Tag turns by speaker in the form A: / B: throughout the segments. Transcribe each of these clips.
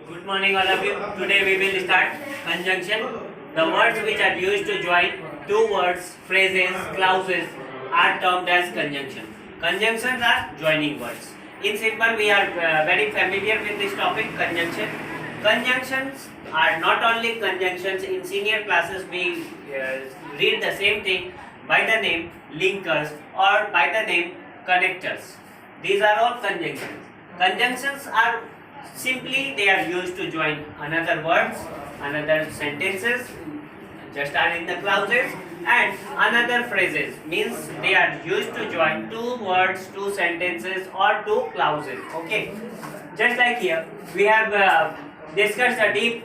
A: Good morning, all of you. Today we will start conjunction. The words which are used to join two words, phrases, clauses are termed as conjunction. Conjunctions are joining words. In simple, we are very familiar with this topic, conjunction. Conjunctions are not only conjunctions. In senior classes, we read the same thing by the name linkers or by the name connectors. These are all conjunctions. Conjunctions are simply they are used to join another words, another sentences, just are in the clauses, and another phrases means they are used to join two words, two sentences, or two clauses. Okay, just like here we have discussed a deep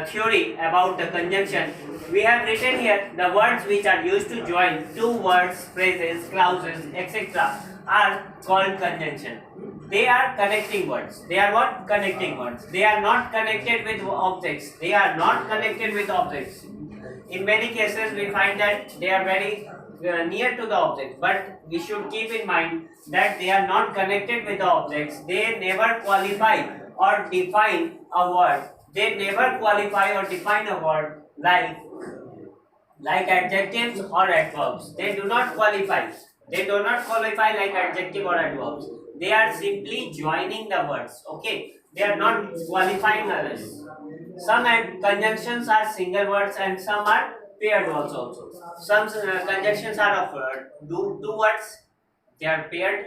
A: theory about the conjunction. We have written here the words which are used to join two words, phrases, clauses, etc. are called conjunction. They are connecting words. They are what? Connecting words. They are not connected with objects. They are not connected with objects. In many cases, we find that they are very near to the object, but we should keep in mind that they are not connected with the objects. They never qualify or define a word. They never qualify or define a word like adjectives or adverbs. They do not qualify. They do not qualify like adjective or adverbs. They are simply joining the words. Okay, they are not qualifying others. Some conjunctions are single words and some are paired words also. Some conjunctions are of two words. They are paired,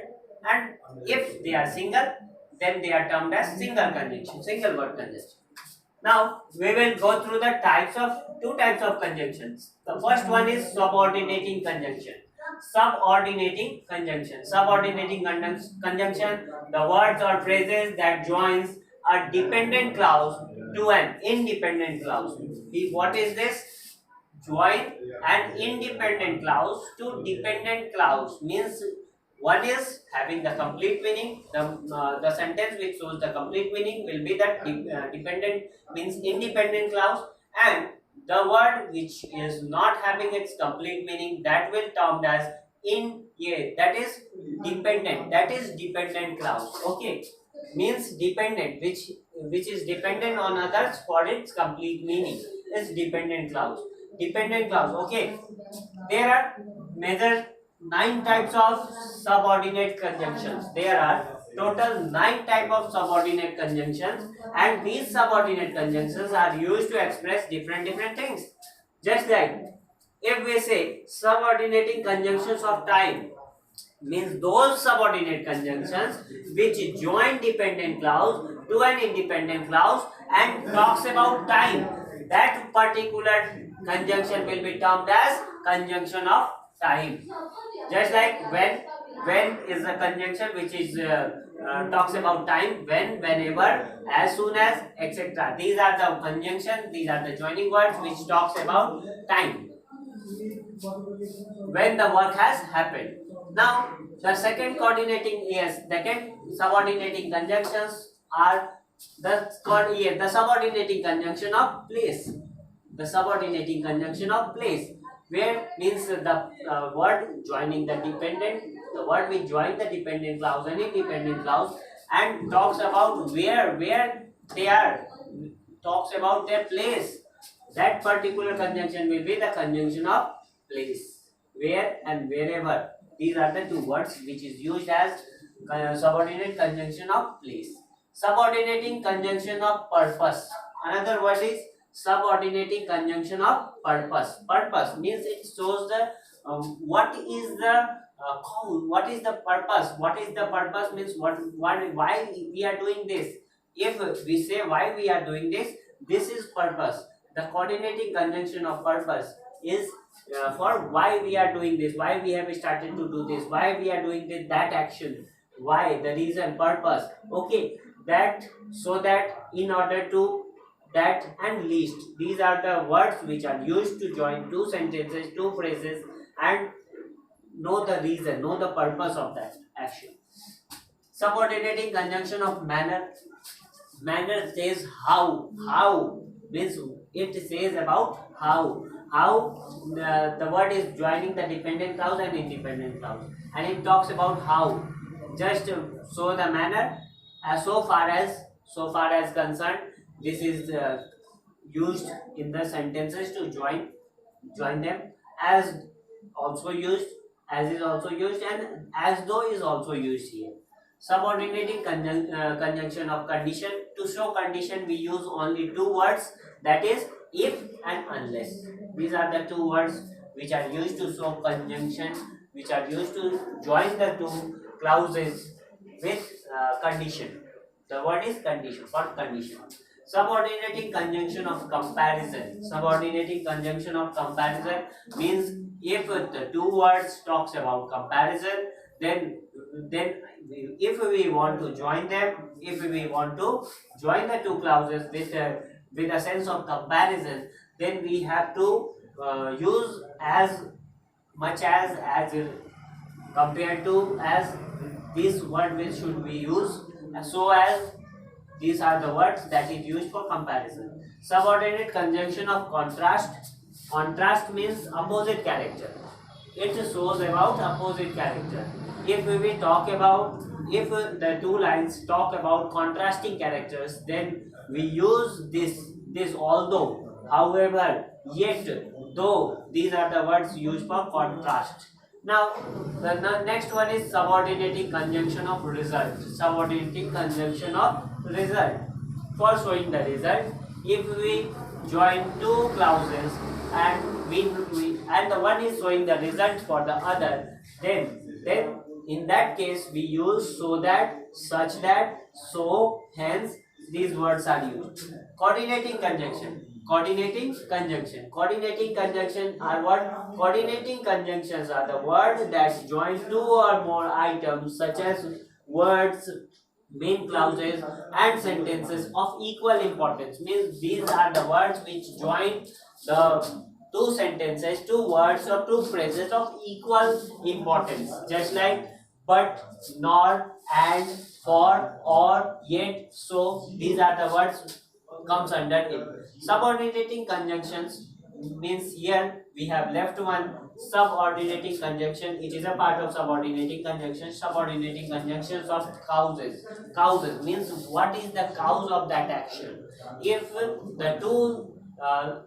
A: and if they are single, then they are termed as single conjunction, single word conjunction. Now we will go through the two types of conjunctions. The first one is subordinating conjunction. Subordinating conjunction. Subordinating conjunction, the words or phrases that joins a dependent clause to an independent clause. What is this? Join an independent clause to dependent clause means one is having the complete meaning. The sentence which shows the complete meaning will be that dependent means independent clause, and the word which is not having its complete meaning that will termed as in yeah, that is dependent. That is dependent clause. Okay, means dependent which is dependent on others for its complete meaning is dependent clause. Dependent clause. Okay, there are major 9 types of subordinate conjunctions. There are total 9 types of subordinate conjunctions, and these subordinate conjunctions are used to express different things. Just like if we say subordinating conjunctions of time, means those subordinate conjunctions which join dependent clause to an independent clause and talks about time. That particular conjunction will be termed as conjunction of time. Just like when is a conjunction which is talks about time, whenever, as soon as, etc. These are the conjunctions, these are the joining words which talks about time, when the work has happened. Now, the second subordinating conjunctions are the subordinating conjunction of place. The subordinating conjunction of place, where means the word joining the word will join the dependent clause and independent clause, and talks about where they are, talks about their place. That particular conjunction will be the conjunction of place, where and wherever. These are the two words which is used as subordinate conjunction of place. Subordinating conjunction of purpose. Another word is subordinating conjunction of purpose. Purpose means it shows the what is the what is the purpose. What is the purpose means why we are doing this. If we say why we are doing this, this is purpose. The coordinating conjunction of purpose is for why we are doing this, why we have started to do this, why we are doing this, that action, why, the reason, purpose. Okay, that, so that, in order to, that, and least. These are the words which are used to join two sentences, two phrases, and know the reason, know the purpose of that action. Subordinating conjunction of manner. Manner says how. How means it says about how. How the word is joining the dependent clause and independent clause, and it talks about how. Just so the manner, so far as so far as concerned, this is used in the sentences to join them, as also used, as is also used, and as though is also used here. Subordinating conjunction of condition. To show condition we use only two words, that is if and unless. These are the two words which are used to show conjunction, which are used to join the two clauses with condition. The word is condition, for condition. Subordinating conjunction of comparison. Subordinating conjunction of comparison means if the two words talks about comparison, then if we want to join them, if we want to join the two clauses with a sense of comparison, then we have to use as much as compared to, as this word which should be used, so as these are the words that is used for comparison. Subordinate conjunction of contrast. Contrast means opposite character. It shows about opposite character. If we talk about, if the two lines talk about contrasting characters, then we use this although, however, yet, though. These are the words used for contrast. Now, the next one is subordinating conjunction of result. Subordinating conjunction of result. For showing the result, if we join two clauses and we and the one is showing the result for the other, then in that case we use so that, such that, so, hence. These words are used. Coordinating conjunction. Coordinating conjunction. Coordinating conjunction are what? Coordinating conjunctions are the words that join two or more items, such as words, main clauses, and sentences of equal importance. Means these are the words which join the two sentences, two words, or two phrases of equal importance. Just like but, nor, and, for, or, yet, so. These are the words comes under it. Subordinating conjunctions means here we have left one. Subordinating conjunction, it is a part of subordinating conjunction. Subordinating conjunctions of causes. Causes means what is the cause of that action. If the two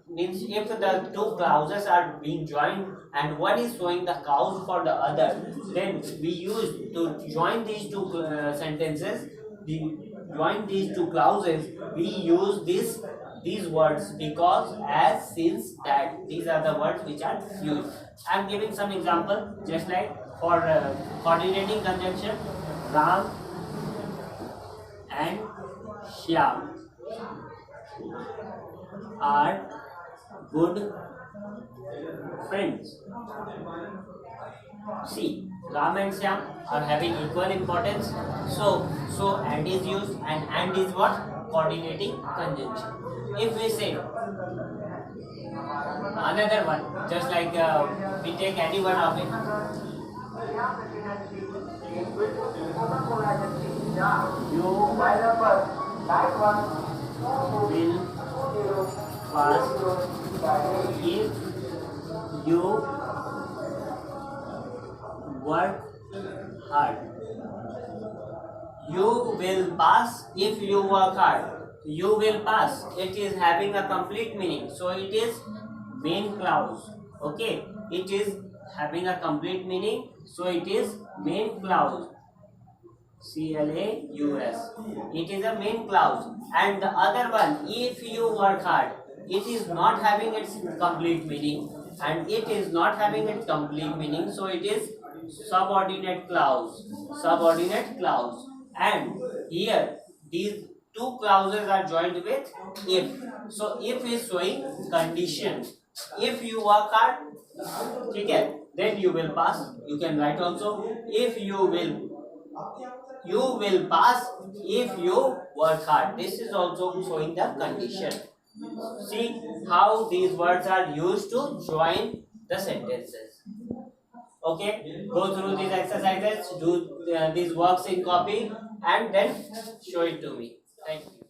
A: means if the two clauses are being joined and one is showing the cause for the other, then we use to join these two sentences, join these two clauses, we use these words, because, as, since, that. These are the words which are used. I am giving some example, just like for coordinating conjunction, Ram and Shyam are good friends. See, Ram and Shyam are having equal importance. So and is used, and is what? Coordinating conjunction. If we say another one, just like we take any one of it. You will pass if you work hard. You will pass if you work hard. You will pass. It is having a complete meaning. So it is main clause. Okay. It is having a complete meaning. So it is main clause. CLAUS. It is a main clause. And the other one, if you work hard, it is not having its complete meaning. And it is not having its complete meaning. So it is subordinate clause. Subordinate clause. And here these two clauses are joined with if. So if is showing condition. If you work hard, okay, then you will pass. You can write also if you will pass if you work hard. This is also showing the condition. See how these words are used to join the sentences. Okay, go through these exercises, do these works in copy, and then show it to me. Thank you.